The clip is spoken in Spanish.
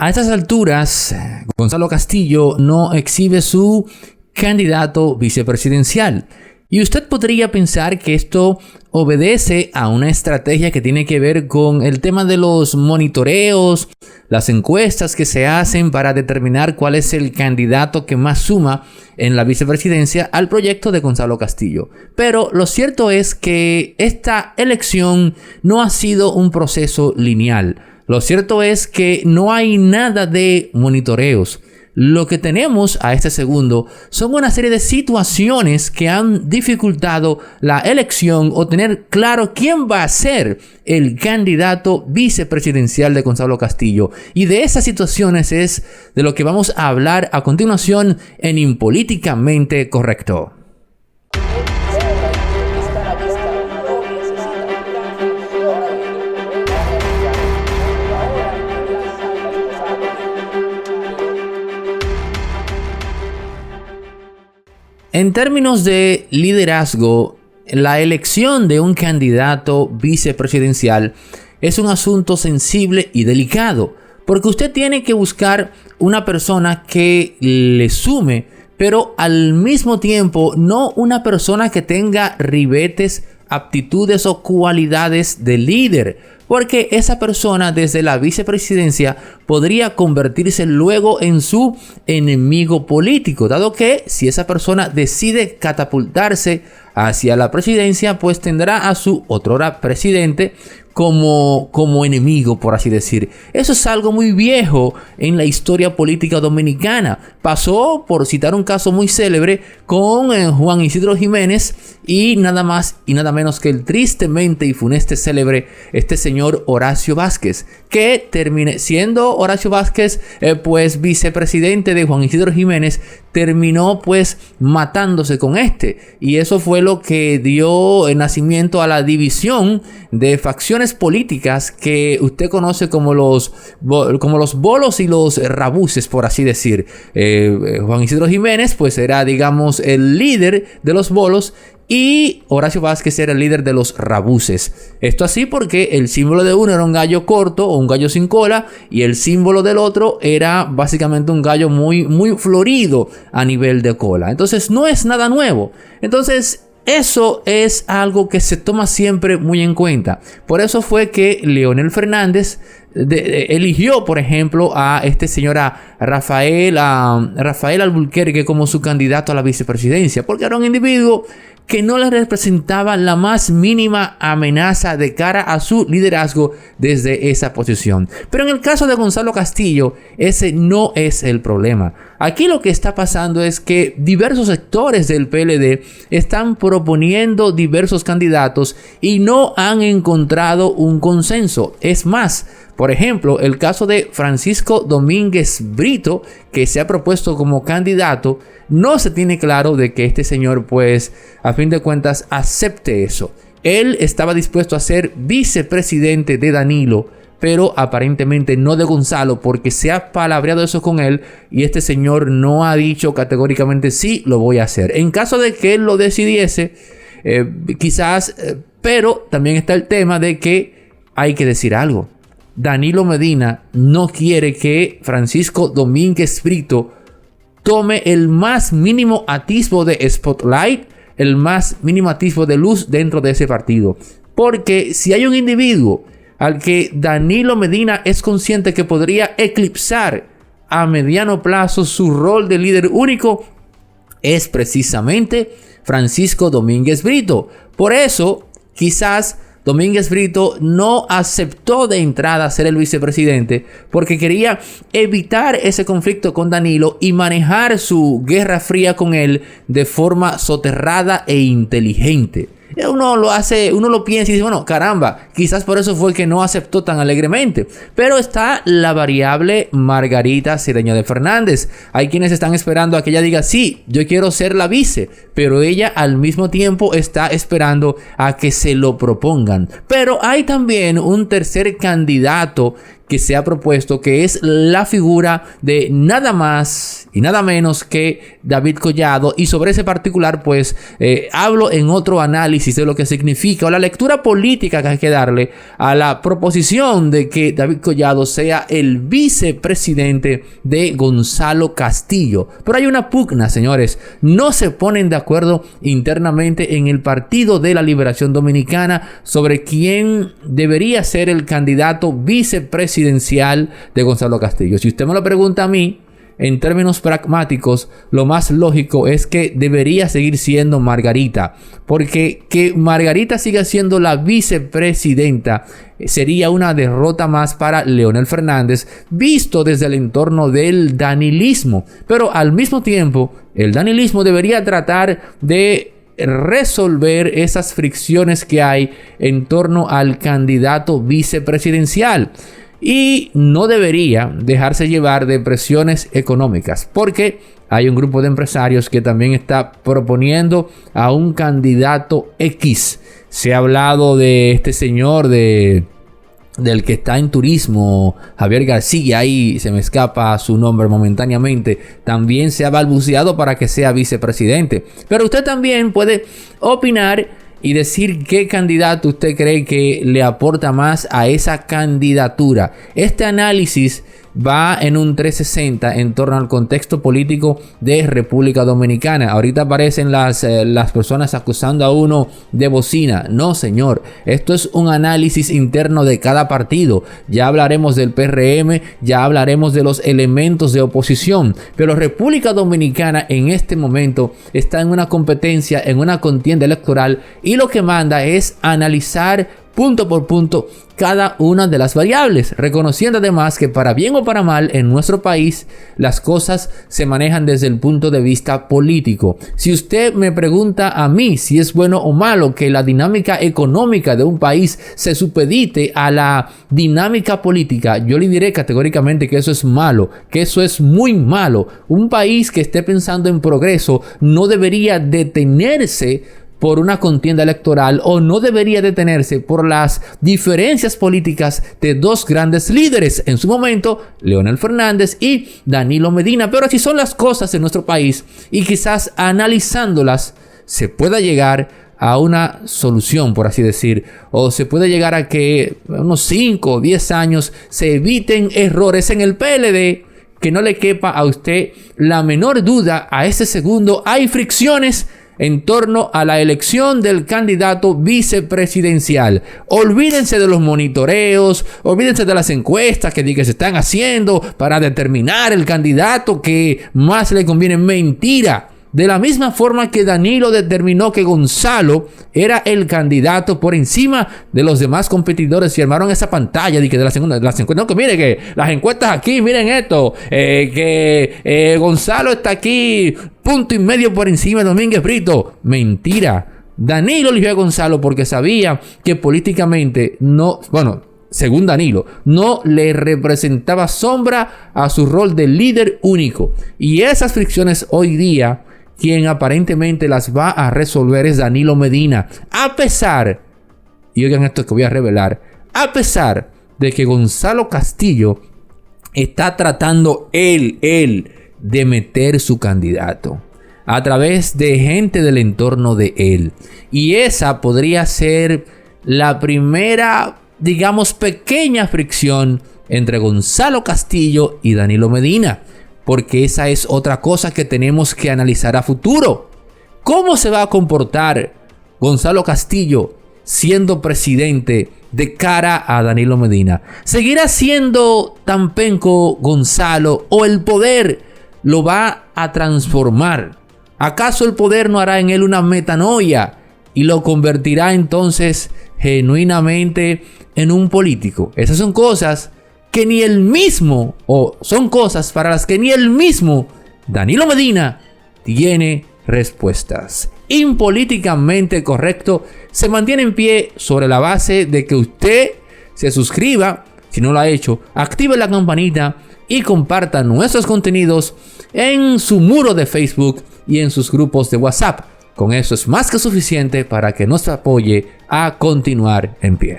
A estas alturas, Gonzalo Castillo no exhibe su candidato vicepresidencial. Y usted podría pensar que esto obedece a una estrategia que tiene que ver con el tema de los monitoreos, las encuestas que se hacen para determinar cuál es el candidato que más suma en la vicepresidencia al proyecto de Gonzalo Castillo. Pero lo cierto es que esta elección no ha sido un proceso lineal. Lo cierto es que no hay nada de monitoreos. Lo que tenemos a este segundo son una serie de situaciones que han dificultado la elección o tener claro quién va a ser el candidato vicepresidencial de Gonzalo Castillo. Y de esas situaciones es de lo que vamos a hablar a continuación en Impolíticamente Correcto. En términos de liderazgo, la elección de un candidato vicepresidencial es un asunto sensible y delicado, porque usted tiene que buscar una persona que le sume, pero al mismo tiempo no una persona que tenga ribetes, aptitudes o cualidades de líder, porque esa persona desde la vicepresidencia podría convertirse luego en su enemigo político, dado que si esa persona decide catapultarse hacia la presidencia, pues tendrá a su otrora presidente como enemigo, por así decir. Eso es algo muy viejo en la historia política dominicana. Pasó, por citar un caso muy célebre, con Juan Isidro Jiménez y nada más y nada menos que el tristemente y funeste célebre señor Horacio Vázquez, que termine siendo Horacio Vázquez pues vicepresidente de Juan Isidro Jiménez, terminó pues matándose con y eso fue lo que dio el nacimiento a la división de facciones políticas que usted conoce como los bolos y los rabuces, por así decir. Juan Isidro Jiménez pues era, digamos, el líder de los bolos y Horacio Vázquez era el líder de los rabuces. Esto así porque el símbolo de uno era un gallo corto o un gallo sin cola, y el símbolo del otro era básicamente un gallo muy, muy florido a nivel de cola. Entonces no es nada nuevo. Entonces eso es algo que se toma siempre muy en cuenta. Por eso fue que Leonel Fernández eligió, por ejemplo, a Rafael Alburquerque como su candidato a la vicepresidencia, porque era un individuo que no le representaba la más mínima amenaza de cara a su liderazgo desde esa posición. Pero en el caso de Gonzalo Castillo, ese no es el problema. Aquí lo que está pasando es que diversos sectores del PLD están proponiendo diversos candidatos y no han encontrado un consenso. Es más, por ejemplo, el caso de Francisco Domínguez Brito, que se ha propuesto como candidato, no se tiene claro de que este señor, pues, a fin de cuentas, acepte eso. Él estaba dispuesto a ser vicepresidente de Danilo, pero aparentemente no de Gonzalo, porque se ha palabreado eso con él y este señor no ha dicho categóricamente sí, lo voy a hacer. En caso de que él lo decidiese, quizás, pero también está el tema de que hay que decir algo. Danilo Medina no quiere que Francisco Domínguez Brito tome el más mínimo atisbo de spotlight, el más mínimo atisbo de luz dentro de ese partido. Porque si hay un individuo al que Danilo Medina es consciente que podría eclipsar a mediano plazo su rol de líder único, es precisamente Francisco Domínguez Brito. Por eso, quizás Domínguez Brito no aceptó de entrada ser el vicepresidente porque quería evitar ese conflicto con Danilo y manejar su guerra fría con él de forma soterrada e inteligente. Uno lo piensa y dice, bueno, caramba, quizás por eso fue que no aceptó tan alegremente. Pero está la variable Margarita Cedeño de Fernández. Hay quienes están esperando a que ella diga, sí, yo quiero ser la vice, pero ella al mismo tiempo está esperando a que se lo propongan. Pero hay también un tercer candidato que se ha propuesto, que es la figura de nada más y nada menos que David Collado. Y sobre ese particular, pues, hablo en otro análisis de lo que significa o la lectura política que hay que darle a la proposición de que David Collado sea el vicepresidente de Gonzalo Castillo. Pero hay una pugna, señores. No se ponen de acuerdo internamente en el Partido de la Liberación Dominicana sobre quién debería ser el candidato vicepresidencial de Gonzalo Castillo. Si usted me lo pregunta a mí, en términos pragmáticos, lo más lógico es que debería seguir siendo Margarita, porque que Margarita siga siendo la vicepresidenta sería una derrota más para Leonel Fernández, visto desde el entorno del danilismo. Pero al mismo tiempo, el danilismo debería tratar de resolver esas fricciones que hay en torno al candidato vicepresidencial. Y no debería dejarse llevar de presiones económicas, porque hay un grupo de empresarios que también está proponiendo a un candidato X. Se ha hablado de este señor del que está en turismo, Javier García, ahí se me escapa su nombre momentáneamente. También se ha balbuceado para que sea vicepresidente. Pero usted también puede opinar y decir qué candidato usted cree que le aporta más a esa candidatura. Este análisis va en un 360 en torno al contexto político de República Dominicana. Ahorita aparecen las personas acusando a uno de bocina. No, señor. Esto es un análisis interno de cada partido. Ya hablaremos del PRM, ya hablaremos de los elementos de oposición. Pero República Dominicana en este momento está en una competencia, en una contienda electoral, y lo que manda es analizar punto por punto cada una de las variables, reconociendo además que para bien o para mal en nuestro país las cosas se manejan desde el punto de vista político. Si usted me pregunta a mí si es bueno o malo que la dinámica económica de un país se supedite a la dinámica política, yo le diré categóricamente que eso es malo, que eso es muy malo. Un país que esté pensando en progreso no debería detenerse por una contienda electoral, o no debería detenerse por las diferencias políticas de dos grandes líderes en su momento, Leonel Fernández y Danilo Medina. Pero así son las cosas en nuestro país, y quizás analizándolas se pueda llegar a una solución, por así decir, o se puede llegar a que unos 5 o 10 años se eviten errores en el PLD. Que no le quepa a usted la menor duda, a ese segundo hay fricciones en torno a la elección del candidato vicepresidencial. Olvídense de los monitoreos, olvídense de las encuestas que se están haciendo para determinar el candidato que más le conviene. Mentira. De la misma forma que Danilo determinó que Gonzalo era el candidato por encima de los demás competidores, y armaron esa pantalla de las encuestas. No, que mire que las encuestas aquí, miren esto, que Gonzalo está aquí, 1.5 puntos por encima de Domínguez Brito. Mentira. Danilo eligió a Gonzalo porque sabía que políticamente según Danilo, no le representaba sombra a su rol de líder único. Y esas fricciones hoy día, quien aparentemente las va a resolver es Danilo Medina. A pesar, y oigan esto que voy a revelar, a pesar de que Gonzalo Castillo está tratando él de meter su candidato a través de gente del entorno de él. Y esa podría ser la primera, digamos, pequeña fricción entre Gonzalo Castillo y Danilo Medina, porque esa es otra cosa que tenemos que analizar a futuro. ¿Cómo se va a comportar Gonzalo Castillo siendo presidente de cara a Danilo Medina? ¿Seguirá siendo tan penco Gonzalo, o el poder lo va a transformar? ¿Acaso el poder no hará en él una metanoia y lo convertirá entonces genuinamente en un político? Esas son cosas que ni él mismo, o son cosas para las que ni él mismo, Danilo Medina, tiene respuestas. Impolíticamente Correcto se mantiene en pie sobre la base de que usted se suscriba, si no lo ha hecho, active la campanita y comparta nuestros contenidos en su muro de Facebook y en sus grupos de WhatsApp. Con eso es más que suficiente para que nos apoye a continuar en pie.